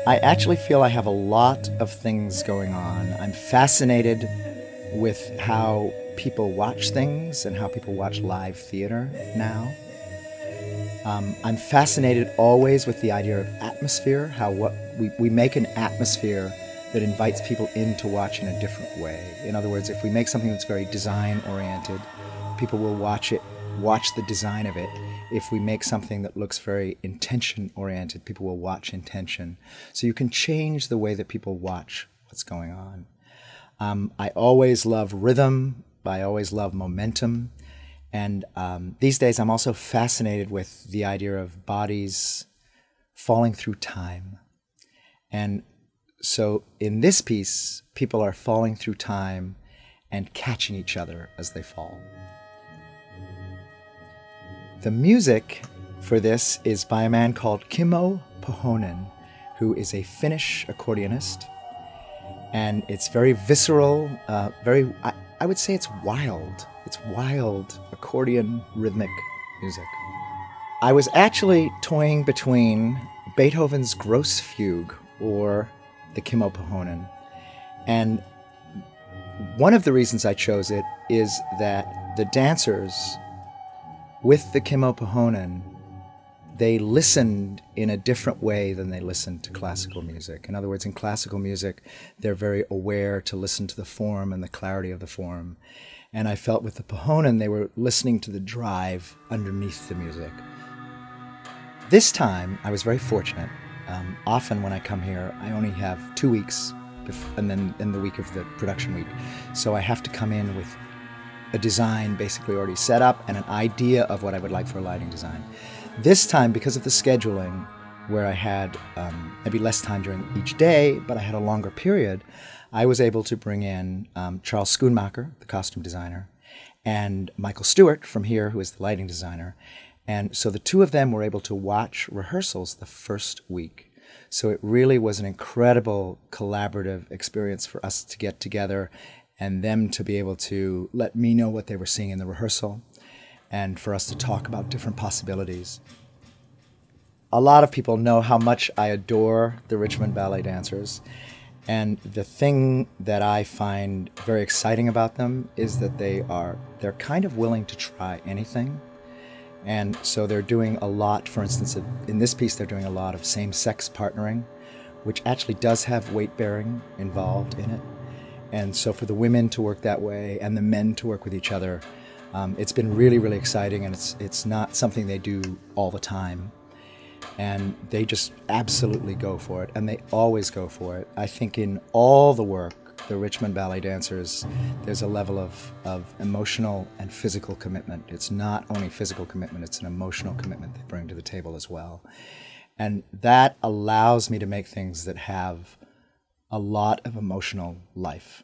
I actually feel I have a lot of things going on. I'm fascinated with how people watch things and how people watch live theater now. I'm fascinated always with the idea of atmosphere, how we make an atmosphere that invites people in to watch in a different way. In other words, if we make something that's very design-oriented, people will watch the design of it. If we make something that looks very intention-oriented, people will watch intention. So you can change the way that people watch what's going on. I always love rhythm. I always love momentum. And these days I'm also fascinated with the idea of bodies falling through time. And so in this piece, people are falling through time and catching each other as they fall. The music for this is by a man called Kimmo Pohonen, who is a Finnish accordionist. And it's very visceral, I would say it's wild. It's wild accordion rhythmic music. I was actually toying between Beethoven's Gross Fugue or the Kimmo Pohonen. And one of the reasons I chose it is that the dancers with the Kimmo Pohonen, they listened in a different way than they listened to classical music. In other words, in classical music, they're very aware to listen to the form and the clarity of the form. And I felt with the Pohonen, they were listening to the drive underneath the music. This time, I was very fortunate. Often when I come here, I only have 2 weeks, and then in the week of the production week. So I have to come in with a design basically already set up and an idea of what I would like for a lighting design. This time, because of the scheduling, where I had maybe less time during each day, but I had a longer period, I was able to bring in Charles Schoonmaker, the costume designer, and Michael Stewart from here, who is the lighting designer. And so the two of them were able to watch rehearsals the first week. So it really was an incredible collaborative experience for us to get together and them to be able to let me know what they were seeing in the rehearsal and for us to talk about different possibilities. A lot of people know how much I adore the Richmond Ballet dancers. And the thing that I find very exciting about them is that they're kind of willing to try anything. And so they're doing a lot, for instance, in this piece, they're doing a lot of same-sex partnering, which actually does have weight-bearing involved in it. And so for the women to work that way and the men to work with each other, it's been really, really exciting, and it's not something they do all the time. And they just absolutely go for it, and they always go for it. I think in all the work, the Richmond Ballet dancers, there's a level of emotional and physical commitment. It's not only physical commitment, it's an emotional commitment they bring to the table as well. And that allows me to make things that have a lot of emotional life.